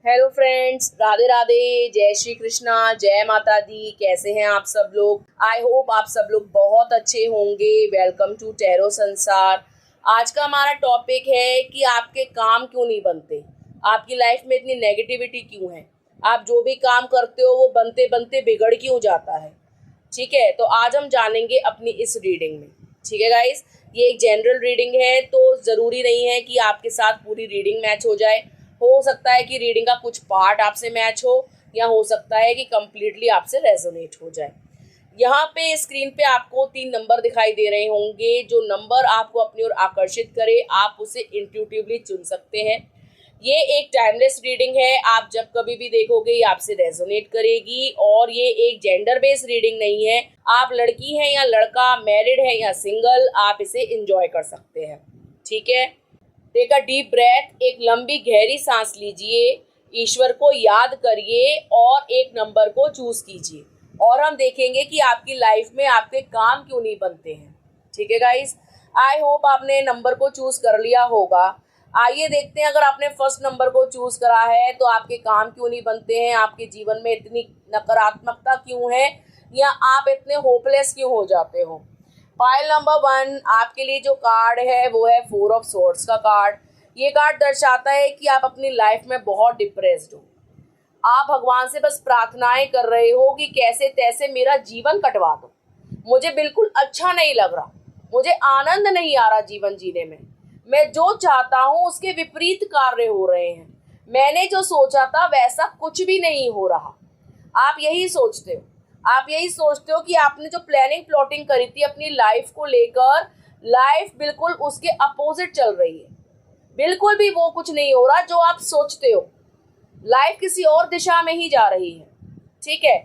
Hello friends, Radhe Radhe, जय श्री कृष्णा, जय माता दी। कैसे हैं आप सब लोग? आई होप आप सब लोग बहुत अच्छे होंगे। वेलकम टू टैरो संसार। आज का हमारा टॉपिक है कि आपके काम क्यों नहीं बनते, आपकी लाइफ में इतनी नेगेटिविटी क्यों है, आप जो भी काम करते हो वो बनते बनते बिगड़ क्यों जाता है। ठीक है, तो आज हम जानेंगे अपनी इस रीडिंग में। ठीक है गाइस, ये एक जनरल रीडिंग है, तो ज़रूरी नहीं है कि आपके साथ पूरी रीडिंग मैच हो जाए। हो सकता है कि रीडिंग का कुछ पार्ट आपसे मैच हो, या हो सकता है कि कम्प्लीटली आपसे रेजोनेट हो जाए। यहाँ पे स्क्रीन पे आपको 3 नंबर दिखाई दे रहे होंगे। जो नंबर आपको अपनी ओर आकर्षित करे, आप उसे इंट्यूटिवली चुन सकते हैं। ये एक टाइमलेस रीडिंग है, आप जब कभी भी देखोगे ये आपसे रेजोनेट करेगी। और ये एक जेंडर बेस्ड रीडिंग नहीं है। आप लड़की हैं या लड़का, मैरिड है या सिंगल, आप इसे एंजॉय कर सकते हैं। ठीक है, टेक अ डीप ब्रेथ, एक लंबी गहरी सांस लीजिए, ईश्वर को याद करिए और एक नंबर को चूज कीजिए, और हम देखेंगे कि आपकी लाइफ में आपके काम क्यों नहीं बनते हैं। ठीक है गाइस, आई होप आपने नंबर को चूज कर लिया होगा। आइए देखते हैं, अगर आपने फर्स्ट नंबर को चूज करा है तो आपके काम क्यों नहीं बनते हैं, आपके जीवन में इतनी नकारात्मकता क्यों है, या आप इतने होपलेस क्यों हो जाते हो। फाइल नंबर 1, आपके लिए जो कार्ड है वो है 4 ऑफ सोर्ड्स का कार्ड। ये कार्ड दर्शाता है कि आप अपनी लाइफ में बहुत डिप्रेस्ड हो। आप भगवान से बस प्रार्थनाएं कर रहे हो कि कैसे तैसे मेरा जीवन कटवा दो, मुझे बिल्कुल अच्छा नहीं लग रहा, मुझे आनंद नहीं आ रहा जीवन जीने में, मैं जो चाहता हूँ उसके विपरीत कार्य हो रहे हैं, मैंने जो सोचा था वैसा कुछ भी नहीं हो रहा। आप यही सोचते हो, आप यही सोचते हो कि आपने जो प्लानिंग प्लॉटिंग करी थी अपनी लाइफ को लेकर, लाइफ बिल्कुल उसके अपोजिट चल रही है। बिल्कुल भी वो कुछ नहीं हो रहा जो आप सोचते हो, लाइफ किसी और दिशा में ही जा रही है। ठीक है,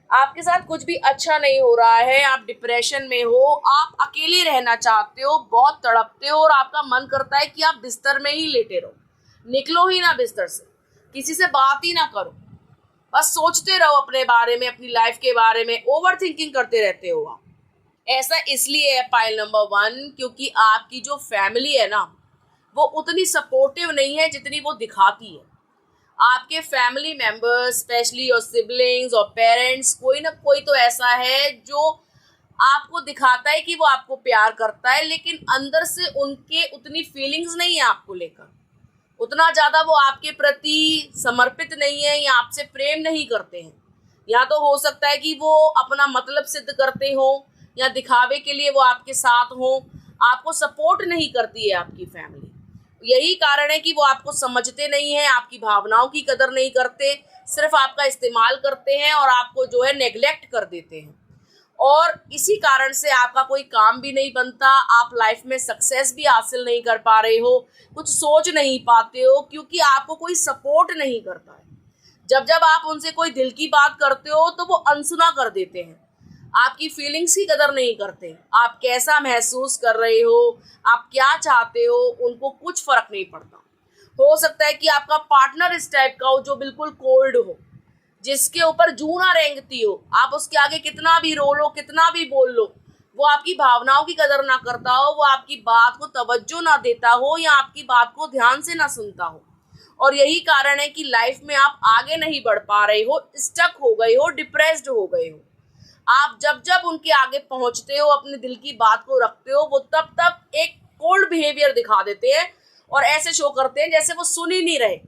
आपके साथ कुछ भी अच्छा नहीं हो रहा है, आप डिप्रेशन में हो, आप अकेले रहना चाहते हो, बहुत तड़पते हो और आपका मन करता है कि आप बिस्तर में ही लेटे रहो, निकलो ही ना बिस्तर से, किसी से बात ही ना करो, बस सोचते रहो अपने बारे में, अपनी लाइफ के बारे में, ओवर थिंकिंग करते रहते हो आप। ऐसा इसलिए है पाइल नंबर 1, क्योंकि आपकी जो फैमिली है ना, वो उतनी सपोर्टिव नहीं है जितनी वो दिखाती है। आपके family members, specially your siblings और पेरेंट्स, कोई ना कोई तो ऐसा है जो आपको दिखाता है कि वो आपको प्यार करता है, लेकिन अंदर से उनके उतनी फीलिंग्स नहीं है आपको लेकर, उतना ज़्यादा वो आपके प्रति समर्पित नहीं है या आपसे प्रेम नहीं करते हैं। या तो हो सकता है कि वो अपना मतलब सिद्ध करते हो या दिखावे के लिए वो आपके साथ हो, आपको सपोर्ट नहीं करती है आपकी फैमिली। यही कारण है कि वो आपको समझते नहीं हैं, आपकी भावनाओं की कदर नहीं करते, सिर्फ आपका इस्तेमाल करते हैं और आपको जो है नेग्लेक्ट कर देते हैं। और इसी कारण से आपका कोई काम भी नहीं बनता, आप लाइफ में सक्सेस भी हासिल नहीं कर पा रहे हो, कुछ सोच नहीं पाते हो, क्योंकि आपको कोई सपोर्ट नहीं करता है। जब जब आप उनसे कोई दिल की बात करते हो तो वो अनसुना कर देते हैं, आपकी फीलिंग्स की कदर नहीं करते, आप कैसा महसूस कर रहे हो, आप क्या चाहते हो, उनको कुछ फर्क नहीं पड़ता। हो सकता है कि आपका पार्टनर इस टाइप का हो जो बिल्कुल कोल्ड हो, जिसके ऊपर जू ना रेंगती हो, आप उसके आगे कितना भी रो लो, कितना भी बोल लो, वो आपकी भावनाओं की कदर ना करता हो, वो आपकी बात को तवज्जो ना देता हो या आपकी बात को ध्यान से ना सुनता हो। और यही कारण है कि लाइफ में आप आगे नहीं बढ़ पा रहे हो, स्टक हो गए हो, डिप्रेस्ड हो गए हो। आप जब जब उनके आगे पहुंचते हो, अपने दिल की बात को रखते हो, वो तब तब एक कोल्ड बिहेवियर दिखा देते हैं और ऐसे शो करते हैं जैसे वो सुन ही नहीं रहे।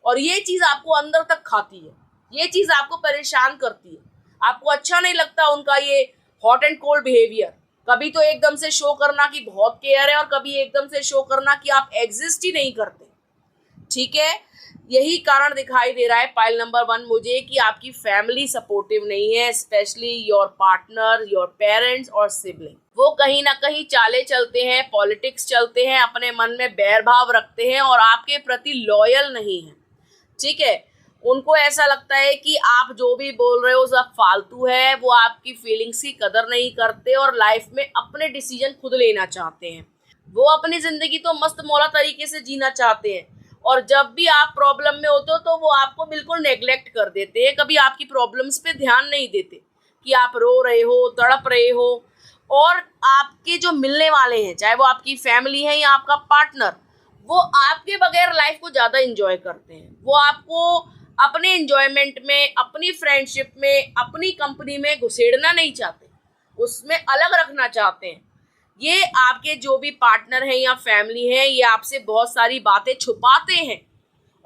और ये चीज आपको अंदर तक खाती है, ये चीज आपको परेशान करती है, आपको अच्छा नहीं लगता उनका ये हॉट एंड कोल्ड बिहेवियर। कभी तो एकदम से शो करना कि बहुत केयर है और कभी एकदम से शो करना कि आप एग्जिस्ट ही नहीं करते। ठीक है, यही कारण दिखाई दे रहा है पाइल नंबर 1 मुझे, कि आपकी फैमिली सपोर्टिव नहीं है, specially your partner, your parents और सिबलिंग। वो कहीं ना कहीं चाले चलते हैं, पॉलिटिक्स चलते हैं, अपने मन में बैर भाव रखते हैं और आपके प्रति लॉयल नहीं है। ठीक है, उनको ऐसा लगता है कि आप जो भी बोल रहे हो सब फालतू है, वो आपकी फीलिंग्स की कदर नहीं करते और लाइफ में अपने डिसीजन खुद लेना चाहते हैं। वो अपनी जिंदगी तो मस्त मौला तरीके से जीना चाहते हैं, और जब भी आप प्रॉब्लम में होते हो तो वो आपको बिल्कुल नेग्लेक्ट कर देते हैं, कभी आपकी प्रॉब्लम्स पे ध्यान नहीं देते कि आप रो रहे हो, तड़प रहे हो। और आपके जो मिलने वाले हैं, चाहे वो आपकी फैमिली है या आपका पार्टनर, वो आपके बगैर लाइफ को ज्यादा एंजॉय करते हैं। वो आपको अपने एंजॉयमेंट में, अपनी फ्रेंडशिप में, अपनी कंपनी में घुसेड़ना नहीं चाहते, उसमें अलग रखना चाहते हैं। ये आपके जो भी पार्टनर हैं या फैमिली हैं, ये आपसे बहुत सारी बातें छुपाते हैं,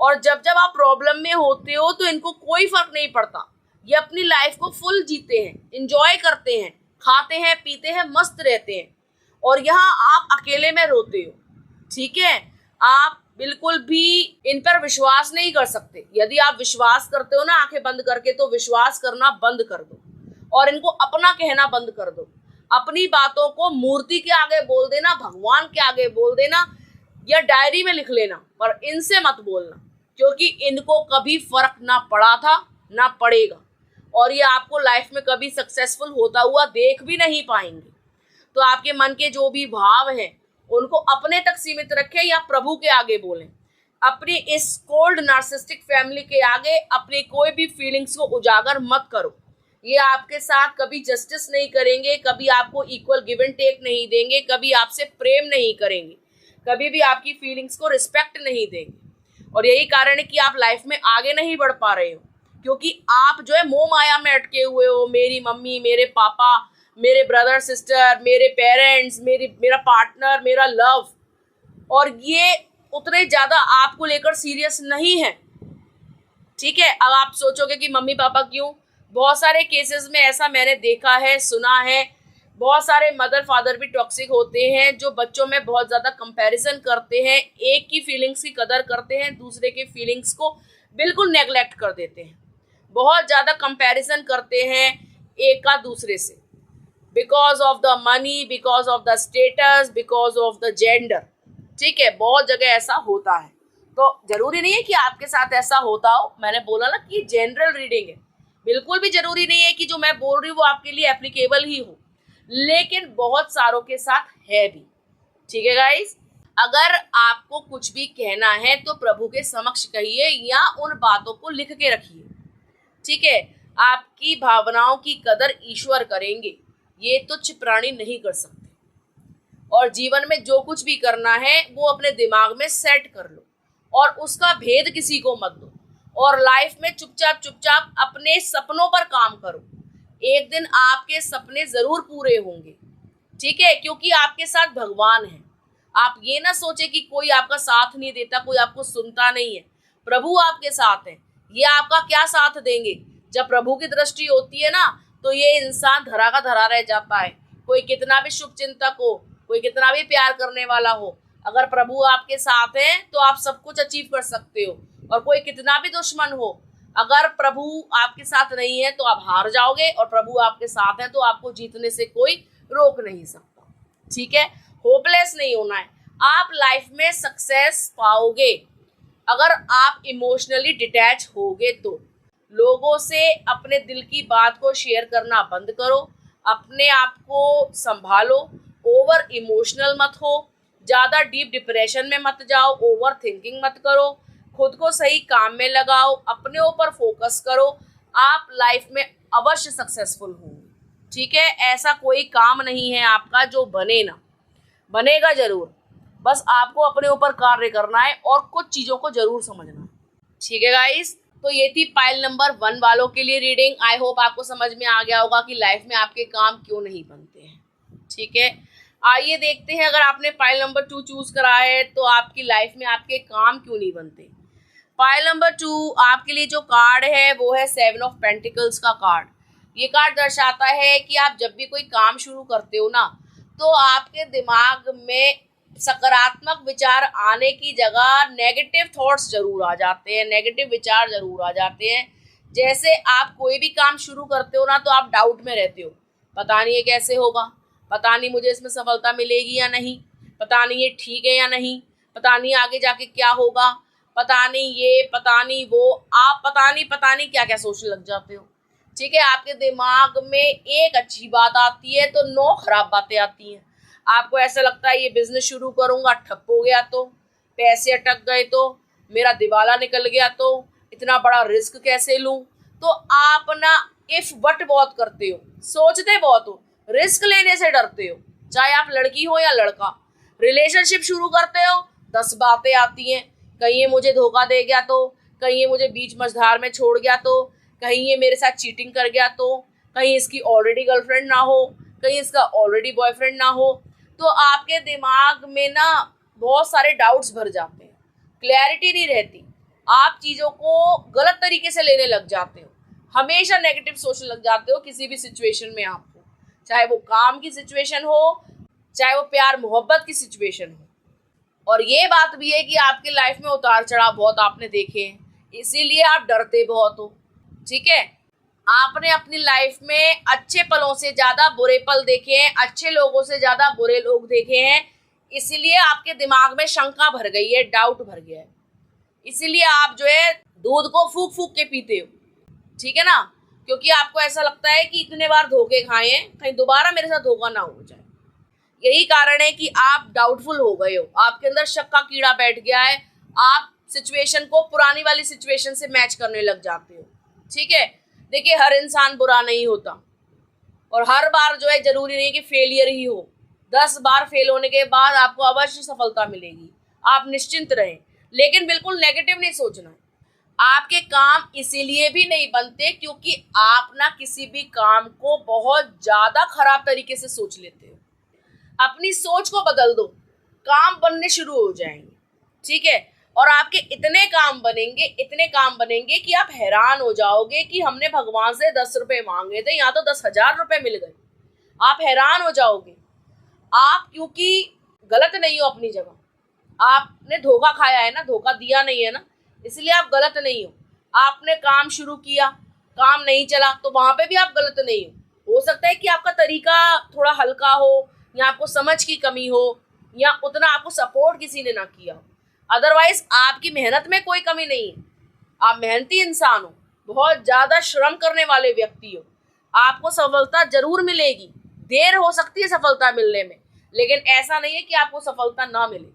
और जब जब आप प्रॉब्लम में होते हो तो इनको कोई फर्क नहीं पड़ता। ये अपनी लाइफ को फुल जीते हैं, एंजॉय करते हैं, खाते हैं, पीते हैं, मस्त रहते हैं, और यहाँ आप अकेले में रोते हो। ठीक है, आप बिल्कुल भी इन पर विश्वास नहीं कर सकते। यदि आप विश्वास करते हो ना आंखें बंद करके, तो विश्वास करना बंद कर दो और इनको अपना कहना बंद कर दो। अपनी बातों को मूर्ति के आगे बोल देना, भगवान के आगे बोल देना, या डायरी में लिख लेना, पर इनसे मत बोलना, क्योंकि इनको कभी फर्क ना पड़ा था ना पड़ेगा, और ये आपको लाइफ में कभी सक्सेसफुल होता हुआ देख भी नहीं पाएंगे। तो आपके मन के जो भी भाव हैं उनको अपने तक सीमित रखें या प्रभु के आगे बोलें। अपनी इस कोल्ड नार्सिसिस्टिक फैमिली के आगे अपनी कोई भी फीलिंग्स को उजागर मत करो। ये आपके साथ कभी जस्टिस नहीं करेंगे, कभी आपको इक्वल गिव एंड टेक नहीं देंगे, कभी आपसे प्रेम नहीं करेंगे, कभी भी आपकी फीलिंग्स को रिस्पेक्ट नहीं देंगे। और यही कारण है कि आप लाइफ में आगे नहीं बढ़ पा रहे हो, क्योंकि आप जो है मोह माया में अटके हुए हो। मेरी मम्मी, मेरे पापा, मेरे ब्रदर सिस्टर, मेरे पेरेंट्स, मेरा पार्टनर, मेरा लव, और ये उतने ज़्यादा आपको लेकर सीरियस नहीं है। ठीक है, अब आप सोचोगे कि मम्मी पापा क्यों? बहुत सारे केसेस में ऐसा मैंने देखा है, सुना है। बहुत सारे मदर फादर भी टॉक्सिक होते हैं, जो बच्चों में बहुत ज़्यादा कंपैरिजन करते हैं, एक की फीलिंग्स की कदर करते हैं, दूसरे के फीलिंग्स को बिल्कुल नेगलेक्ट कर देते हैं। बहुत ज़्यादा कंपैरिजन करते हैं एक का दूसरे से, because of the money, because of the status, because of the gender. ठीक है, बहुत जगह ऐसा होता है। तो जरूरी नहीं है कि आपके साथ ऐसा होता हो। मैंने बोला ना कि जनरल रीडिंग है, बिल्कुल भी जरूरी नहीं है कि जो मैं बोल रही हूँ वो आपके लिए एप्लीकेबल ही हो, लेकिन बहुत सारों के साथ है भी। ठीक है गाइस, अगर आपको कुछ भी कहना है तो प्रभु के समक्ष कहिए या उन बातों को लिख के रखिए। ठीक है, आपकी भावनाओं की कदर ईश्वर करेंगे, ये तुच्छ प्राणी नहीं कर सकते। और जीवन में जो कुछ भी करना है वो अपने दिमाग में सेट कर लो, और उसका भेद किसी को मत दो, और लाइफ में चुपचाप चुपचाप अपने सपनों पर काम करो। एक दिन आपके सपने जरूर पूरे होंगे। ठीक है, क्योंकि आपके साथ भगवान है। आप ये ना सोचे कि कोई आपका साथ नहीं देता, कोई आपको सुनता नहीं है। प्रभु आपके साथ है, ये आपका क्या साथ देंगे? जब प्रभु की दृष्टि होती है ना, तो ये इंसान धरा का धरा रह जाता है। कोई कितना भी शुभ चिंतक हो, कोई कितना भी प्यार करने वाला हो, अगर प्रभु आपके साथ है तो आप सब कुछ अचीव कर सकते हो। और कोई कितना भी दुश्मन हो, अगर प्रभु आपके साथ नहीं है तो आप हार जाओगे, और प्रभु आपके साथ है तो आपको जीतने से कोई रोक नहीं सकता। ठीक है, होपलेस नहीं होना है। आप लाइफ में सक्सेस पाओगे अगर आप इमोशनली डिटैच होगे तो। लोगों से अपने दिल की बात को शेयर करना बंद करो, अपने आप को संभालो, ओवर इमोशनल मत हो, ज़्यादा डीप डिप्रेशन में मत जाओ, ओवर थिंकिंग मत करो, खुद को सही काम में लगाओ, अपने ऊपर फोकस करो। आप लाइफ में अवश्य सक्सेसफुल होंगे। ठीक है, ऐसा कोई काम नहीं है आपका जो बने ना, बनेगा जरूर। बस आपको अपने ऊपर कार्य करना है और कुछ चीज़ों को जरूर समझना है। ठीक है गाइस, तो ये थी पाइल नंबर 1 वालों के लिए रीडिंग। आई होप आपको समझ में आ गया होगा कि लाइफ में आपके काम क्यों नहीं बनते हैं। ठीक है, आइए देखते हैं, अगर आपने पाइल नंबर 2 चूज करा है तो आपकी लाइफ में आपके काम क्यों नहीं बनते। पाइल नंबर 2 आपके लिए जो कार्ड है वो है 7 ऑफ पेंटिकल्स का कार्ड। ये कार्ड दर्शाता है कि आप जब भी कोई काम शुरू करते हो ना, तो आपके दिमाग में सकारात्मक विचार आने की जगह नेगेटिव थॉट्स जरूर आ जाते हैं, नेगेटिव विचार जरूर आ जाते हैं। जैसे आप कोई भी काम शुरू करते हो ना, तो आप डाउट में रहते हो, पता नहीं ये कैसे होगा, पता नहीं मुझे इसमें सफलता मिलेगी या नहीं, पता नहीं ये ठीक है या नहीं, पता नहीं आगे जाके क्या होगा, पता नहीं ये, पता नहीं वो, आप पता नहीं क्या क्या सोचने लग जाते हो। ठीक है, आपके दिमाग में एक अच्छी बात आती है तो 9 खराब बातें आती हैं। आपको ऐसा लगता है ये बिजनेस शुरू करूंगा, ठप हो गया तो, पैसे अटक गए तो, मेरा दिवाला निकल गया तो, इतना बड़ा रिस्क कैसे लूं। तो आप ना इफ बट बहुत करते हो, सोचते बहुत हो, रिस्क लेने से डरते हो। चाहे आप लड़की हो या लड़का, रिलेशनशिप शुरू करते हो 10 बातें आती हैं। कहीं ये मुझे धोखा दे गया तो, कहीं ये मुझे बीच मझधार में छोड़ गया तो, कहीं ये मेरे साथ चीटिंग कर गया तो, कहीं इसकी ऑलरेडी गर्लफ्रेंड ना हो, कहीं इसका ऑलरेडी बॉयफ्रेंड ना हो। तो आपके दिमाग में ना बहुत सारे डाउट्स भर जाते हैं, क्लैरिटी नहीं रहती, आप चीज़ों को गलत तरीके से लेने लग जाते हो, हमेशा नेगेटिव सोचने लग जाते हो किसी भी सिचुएशन में आपको, चाहे वो काम की सिचुएशन हो, चाहे वो प्यार मोहब्बत की सिचुएशन हो। और ये बात भी है कि आपके लाइफ में उतार चढ़ाव बहुत आपने देखे हैं, इसीलिए आप डरते बहुत हो। ठीक है, आपने अपनी लाइफ में अच्छे पलों से ज़्यादा बुरे पल देखे हैं, अच्छे लोगों से ज़्यादा बुरे लोग देखे हैं, इसीलिए आपके दिमाग में शंका भर गई है, डाउट भर गया है, इसीलिए आप जो है दूध को फूक फूक के पीते हो। ठीक है ना, क्योंकि आपको ऐसा लगता है कि इतने बार धोखे खाए हैं, कहीं दोबारा मेरे साथ धोखा ना हो जाए। यही कारण है कि आप डाउटफुल हो गए हो, आपके अंदर शक का कीड़ा बैठ गया है, आप सिचुएशन को पुरानी वाली सिचुएशन से मैच करने लग जाते हो। ठीक है, देखिए हर इंसान बुरा नहीं होता और हर बार जो है जरूरी नहीं कि फेलियर ही हो। 10 बार फेल होने के बाद आपको अवश्य सफलता मिलेगी, आप निश्चिंत रहें, लेकिन बिल्कुल नेगेटिव नहीं सोचना है। आपके काम इसीलिए भी नहीं बनते क्योंकि आप ना किसी भी काम को बहुत ज़्यादा खराब तरीके से सोच लेते हो। अपनी सोच को बदल दो, काम बनने शुरू हो जाएंगे। ठीक है, और आपके इतने काम बनेंगे, इतने काम बनेंगे कि आप हैरान हो जाओगे कि हमने भगवान से 10 रुपए मांगे थे, यहाँ तो 10,000 रुपए मिल गए। आप हैरान हो जाओगे। आप क्योंकि गलत नहीं हो अपनी जगह, आपने धोखा खाया है ना, धोखा दिया नहीं है ना, इसलिए आप गलत नहीं हो। आपने काम शुरू किया, काम नहीं चला, तो वहां पे भी आप गलत नहीं हो सकता है कि आपका तरीका थोड़ा हल्का हो, या आपको समझ की कमी हो, या उतना आपको सपोर्ट किसी ने ना किया हो। अदरवाइज आपकी मेहनत में कोई कमी नहीं है, आप मेहनती इंसान हो, बहुत ज़्यादा श्रम करने वाले व्यक्ति हो, आपको सफलता जरूर मिलेगी। देर हो सकती है सफलता मिलने में, लेकिन ऐसा नहीं है कि आपको सफलता ना मिले।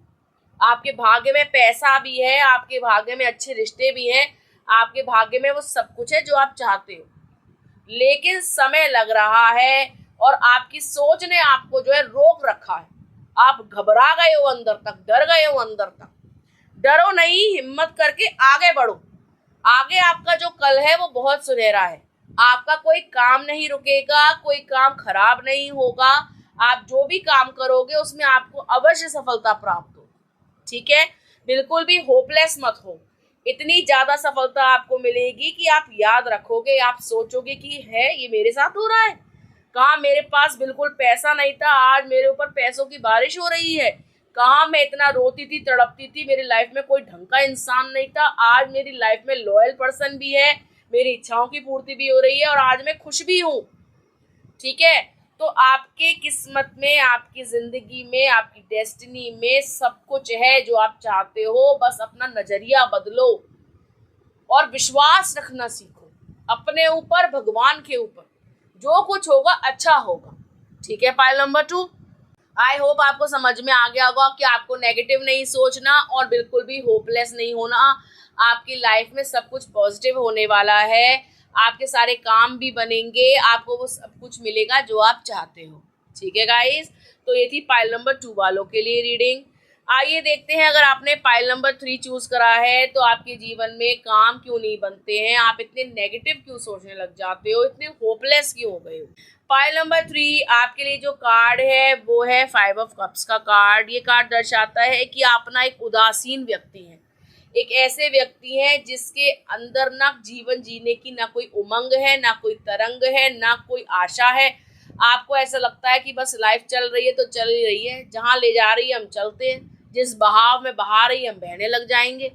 आपके भाग्य में पैसा भी है, आपके भाग्य में अच्छे रिश्ते भी हैं, आपके भाग्य में वो सब कुछ है जो आप चाहते हो, लेकिन समय लग रहा है और आपकी सोच ने आपको जो है रोक रखा है। आप घबरा गए हो अंदर तक, डर गए हो अंदर तक। डरो नहीं, हिम्मत करके आगे बढ़ो। आगे आपका जो कल है वो बहुत सुनहरा है, आपका कोई काम नहीं रुकेगा, कोई काम खराब नहीं होगा, आप जो भी काम करोगे उसमें आपको अवश्य सफलता प्राप्त हो। ठीक है, बिल्कुल भी होपलेस मत हो, इतनी ज्यादा सफलता आपको मिलेगी कि आप याद रखोगे, आप सोचोगे कि है ये मेरे साथ हो रहा है, कहाँ मेरे पास बिल्कुल पैसा नहीं था, आज मेरे ऊपर पैसों की बारिश हो रही है, कहाँ मैं इतना रोती थी, तड़पती थी, मेरी लाइफ में कोई ढंग का इंसान नहीं था, आज मेरी लाइफ में लॉयल पर्सन भी है, मेरी इच्छाओं की पूर्ति भी हो रही है और आज मैं खुश भी हूँ। ठीक है, तो आपके किस्मत में, आपकी जिंदगी में, आपकी डेस्टिनी में सब कुछ है जो आप चाहते हो। बस अपना नजरिया बदलो और विश्वास रखना सीखो अपने ऊपर, भगवान के ऊपर, जो कुछ होगा अच्छा होगा। ठीक है, फाइल नंबर 2, आई होप आपको समझ में आ गया होगा कि आपको नेगेटिव नहीं सोचना और बिल्कुल भी होपलेस नहीं होना। आपकी लाइफ में सब कुछ पॉजिटिव होने वाला है, आपके सारे काम भी बनेंगे, आपको वो सब कुछ मिलेगा जो आप चाहते हो। ठीक है गाइस, तो ये थी पाइल नंबर 2 वालों के लिए रीडिंग। आइए देखते हैं, अगर आपने पाइल नंबर 3 चूज करा है तो आपके जीवन में काम क्यों नहीं बनते हैं, आप इतने नेगेटिव क्यों सोचने लग जाते हो, इतने होपलेस क्यों हो गए हो। पाइल नंबर 3 आपके लिए जो कार्ड है वो है 5 ऑफ कप्स का कार्ड। ये कार्ड दर्शाता है कि आप ना एक उदासीन व्यक्ति हैं, एक ऐसे व्यक्ति हैं जिसके अंदर ना जीवन जीने की ना कोई उमंग है, ना कोई तरंग है, ना कोई आशा है। आपको ऐसा लगता है कि बस लाइफ चल रही है तो चल ही रही है, जहाँ ले जा रही है हम चलते हैं, जिस बहाव में बहा रही है हम बहने लग जाएंगे।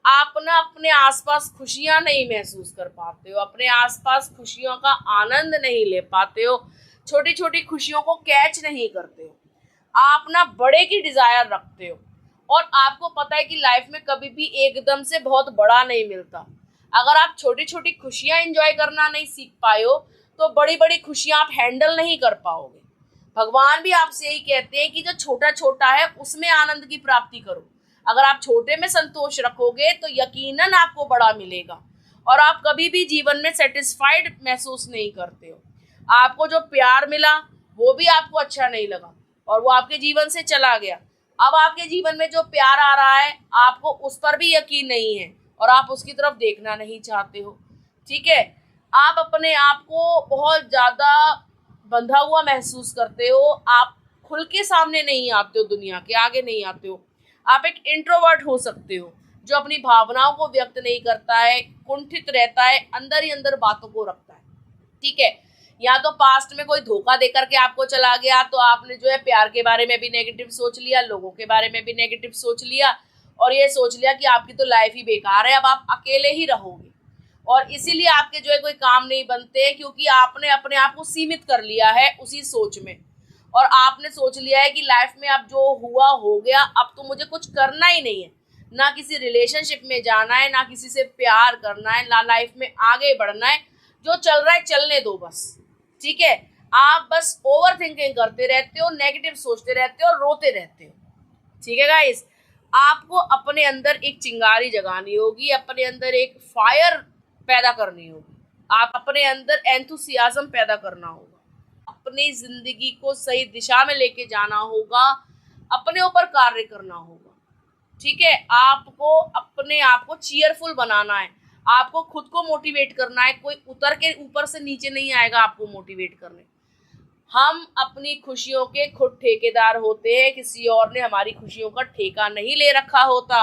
आप ना अपने आसपास खुशियाँ नहीं महसूस कर पाते हो, अपने आसपास खुशियों का आनंद नहीं ले पाते हो, छोटी छोटी खुशियों को कैच नहीं करते हो। आप ना बड़े की डिजायर रखते हो और आपको पता है कि लाइफ में कभी भी एकदम से बहुत बड़ा नहीं मिलता। अगर आप छोटी छोटी खुशियां एंजॉय करना नहीं सीख पाए हो तो बड़ी बड़ी खुशियां आप हैंडल नहीं कर पाओगे। भगवान भी आपसे यही कहते हैं कि जो छोटा छोटा है उसमें आनंद की प्राप्ति करो। अगर आप छोटे में संतोष रखोगे तो यकीनन आपको बड़ा मिलेगा और आप कभी भी जीवन में सेटिस्फाइड महसूस नहीं करते हो। आपको जो प्यार मिला वो भी आपको अच्छा नहीं लगा और वो आपके जीवन से चला गया। अब आपके जीवन में जो प्यार आ रहा है आपको उस पर भी यकीन नहीं है और आप उसकी तरफ देखना नहीं चाहते हो, ठीक है। आप अपने आप को बहुत ज़्यादा बंधा हुआ महसूस करते हो, आप खुल के सामने नहीं आते हो, दुनिया के आगे नहीं आते हो। आप एक इंट्रोवर्ट हो सकते हो जो अपनी भावनाओं को व्यक्त नहीं करता है, कुंठित रहता है, अंदर ही अंदर बातों को रखता है, ठीक है। या तो पास्ट में कोई धोखा दे करके आपको चला गया तो आपने जो है प्यार के बारे में भी नेगेटिव सोच लिया, लोगों के बारे में भी नेगेटिव सोच लिया और ये सोच लिया कि आपकी तो लाइफ ही बेकार है, अब आप अकेले ही रहोगे और इसीलिए आपके जो है कोई काम नहीं बनते क्योंकि आपने अपने आप को सीमित कर लिया है उसी सोच में और आपने सोच लिया है कि लाइफ में अब जो हुआ हो गया, अब तो मुझे कुछ करना ही नहीं है, ना किसी रिलेशनशिप में जाना है, ना किसी से प्यार करना है, ना लाइफ में आगे बढ़ना है, जो चल रहा है चलने दो बस, ठीक है। आप बस ओवर थिंकिंग करते रहते हो, नेगेटिव सोचते रहते हो, रोते रहते हो, ठीक है गाइस। आपको अपने अंदर एक चिंगारी जगानी होगी, अपने अंदर एक फायर पैदा करनी होगी, आप अपने अंदर एंथुसियाज्म पैदा करना होगा, अपनी जिंदगी को सही दिशा में लेके जाना होगा, अपने ऊपर कार्य करना होगा, ठीक है। आपको अपने आप को चीयरफुल बनाना है, आपको खुद को मोटिवेट करना है, कोई उतर के ऊपर से नीचे नहीं आएगा आपको मोटिवेट करने। हम अपनी खुशियों के खुद ठेकेदार होते हैं, किसी और ने हमारी खुशियों का ठेका नहीं ले रखा होता।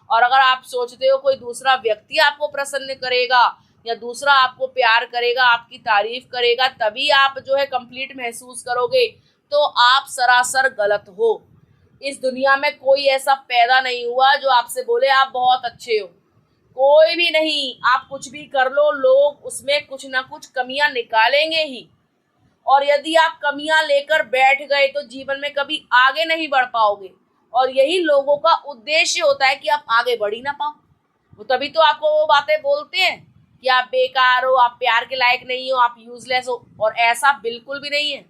और अगर आप सोचते हो कोई दूसरा व्यक्ति आपको प्रसन्न करेगा या दूसरा आपको प्यार करेगा, आपकी तारीफ करेगा, तभी आप जो है कंप्लीट महसूस करोगे, तो आप सरासर गलत हो। इस दुनिया में कोई ऐसा पैदा नहीं हुआ जो आपसे बोले आप बहुत अच्छे हो, कोई भी नहीं। आप कुछ भी कर लो, लोग उसमें कुछ ना कुछ कमियां निकालेंगे ही और यदि आप कमियां लेकर बैठ गए तो जीवन में कभी आगे नहीं बढ़ पाओगे और यही लोगों का उद्देश्य होता है कि आप आगे बढ़ ही ना पाओ। वो तभी तो आपको वो बातें बोलते हैं कि आप बेकार हो, आप प्यार के लायक नहीं हो, आप यूजलेस हो, और ऐसा बिल्कुल भी नहीं है।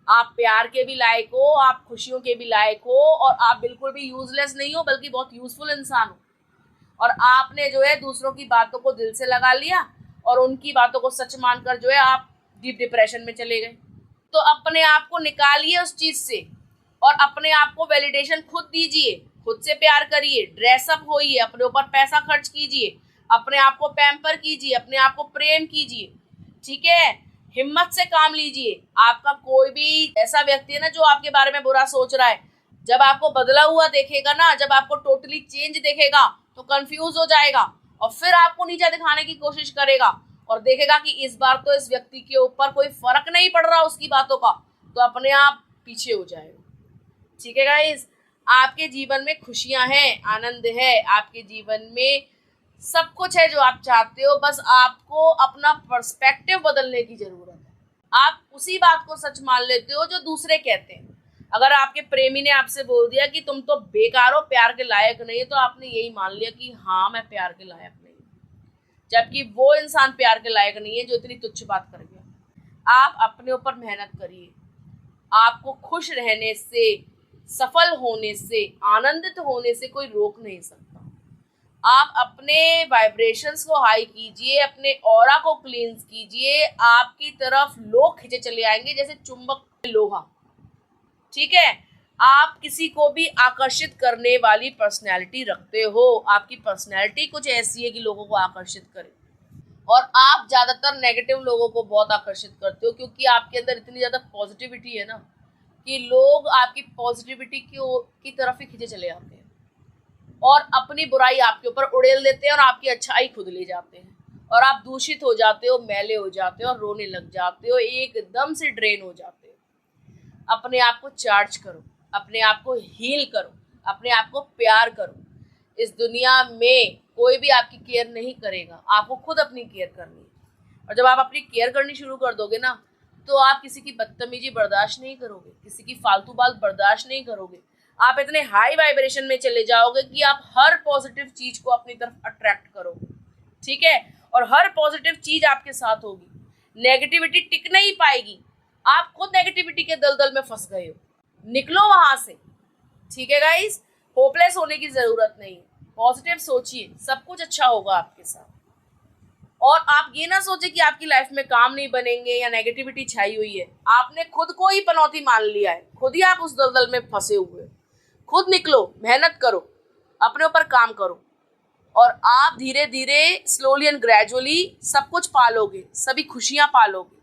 आप प्यार के भी लायक हो, आप खुशियों के भी लायक हो और आप बिल्कुल भी यूजलेस नहीं हो, बल्कि बहुत यूजफुल इंसान हो। और आपने जो है दूसरों की बातों को दिल से लगा लिया और उनकी बातों को सच मानकर जो है आप डीप डिप्रेशन में चले गए। तो अपने आप को निकालिए उस चीज से और अपने आप को वैलिडेशन खुद दीजिए, खुद से प्यार करिए, ड्रेसअप होइए, अपने ऊपर पैसा खर्च कीजिए, अपने आप को पैम्पर कीजिए, अपने आप को प्रेम कीजिए, ठीक है। हिम्मत से काम लीजिए। आपका कोई भी ऐसा व्यक्ति है ना जो आपके बारे में बुरा सोच रहा है, जब आपको बदला हुआ देखेगा ना, जब आपको टोटली चेंज देखेगा तो कंफ्यूज हो जाएगा और फिर आपको नीचा दिखाने की कोशिश करेगा और देखेगा कि इस बार तो इस व्यक्ति के ऊपर कोई फर्क नहीं पड़ रहा उसकी बातों का, तो अपने आप पीछे हो जाएगा, ठीक है गाइस। आपके जीवन में खुशियां हैं, आनंद है, आपके जीवन में सब कुछ है जो आप चाहते हो, बस आपको अपना पर्सपेक्टिव बदलने की जरूरत है। आप उसी बात को सच मान लेते हो जो दूसरे कहते हैं। अगर आपके प्रेमी ने आपसे बोल दिया कि तुम तो बेकार हो, प्यार के लायक नहीं है, तो आपने यही मान लिया कि हाँ मैं प्यार के लायक नहीं, जबकि वो इंसान प्यार के लायक नहीं है जो इतनी तुच्छ बात कर गया। आप अपने ऊपर मेहनत करिए, आपको खुश रहने से, सफल होने से, आनंदित होने से कोई रोक नहीं सकता। आप अपने वाइब्रेशंस को हाई कीजिए, अपने ऑरा को क्लींस कीजिए, आपकी तरफ लोग खींचे चले आएंगे जैसे चुंबक लोहा, ठीक है। आप किसी को भी आकर्षित करने वाली पर्सनैलिटी रखते हो, आपकी पर्सनैलिटी कुछ ऐसी है कि लोगों को आकर्षित करे और आप ज़्यादातर नेगेटिव लोगों को बहुत आकर्षित करते हो क्योंकि आपके अंदर इतनी ज़्यादा पॉजिटिविटी है ना कि लोग आपकी पॉजिटिविटी की तरफ ही खींचे चले आते हैं और अपनी बुराई आपके ऊपर उड़ेल देते हैं और आपकी अच्छाई खुद ले जाते हैं और आप दूषित हो जाते हो, मैले हो जाते हो और रोने लग जाते हो, एकदम से ड्रेन हो जाते हो। अपने आप को चार्ज करो, अपने आप को हील करो, अपने आप को प्यार करो। इस दुनिया में कोई भी आपकी केयर नहीं करेगा, आपको खुद अपनी केयर करनी है और जब आप अपनी केयर करनी शुरू कर दोगे ना तो आप किसी की बदतमीजी बर्दाश्त नहीं करोगे, किसी की फालतू बात बर्दाश्त नहीं करोगे। आप इतने हाई वाइब्रेशन में चले जाओगे कि आप हर पॉजिटिव चीज को अपनी तरफ अट्रैक्ट करोगे, ठीक है, और हर पॉजिटिव चीज आपके साथ होगी। नेगेटिविटी टिक नहीं पाएगी, आप खुद नेगेटिविटी के दलदल में फंस गए हो, निकलो वहां से, ठीक है गाइस। होपलेस होने की जरूरत नहीं है, पॉजिटिव सोचिए, सब कुछ अच्छा होगा आपके साथ। और आप ये ना सोचे कि आपकी लाइफ में काम नहीं बनेंगे या नेगेटिविटी छाई हुई है, आपने खुद को ही पनौती मान लिया है, खुद ही आप उस दलदल में फंसे हुए, खुद निकलो, मेहनत करो, अपने ऊपर काम करो और आप धीरे धीरे स्लोली एंड ग्रेजुअली सब कुछ पालोगे, सभी खुशियाँ पालोगे।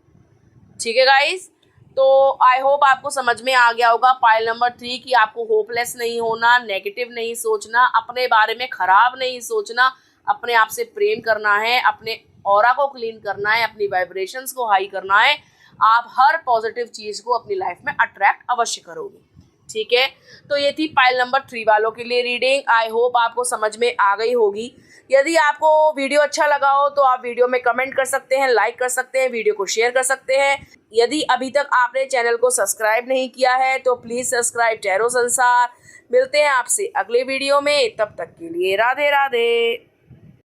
ठीक है गाइस, तो आई होप आपको समझ में आ गया होगा पाइल नंबर 3 कि आपको होपलेस नहीं होना, नेगेटिव नहीं सोचना, अपने बारे में खराब नहीं सोचना, अपने आप से प्रेम करना है, अपने ऑरा को क्लीन करना है, अपनी वाइब्रेशंस को हाई करना है। आप हर पॉजिटिव चीज़ को अपनी लाइफ में अट्रैक्ट अवश्य करोगे। ठीक है, तो ये थी पाइल नंबर 3 वालों के लिए रीडिंग। आई होप आपको समझ में आ गई होगी। यदि आपको वीडियो अच्छा लगा हो तो आप वीडियो में कमेंट कर सकते हैं, लाइक कर सकते हैं, वीडियो को शेयर कर सकते हैं। यदि अभी तक आपने चैनल को सब्सक्राइब नहीं किया है तो प्लीज़ सब्सक्राइब टैरो संसार। मिलते हैं आपसे अगले वीडियो में, तब तक के लिए राधे राधे।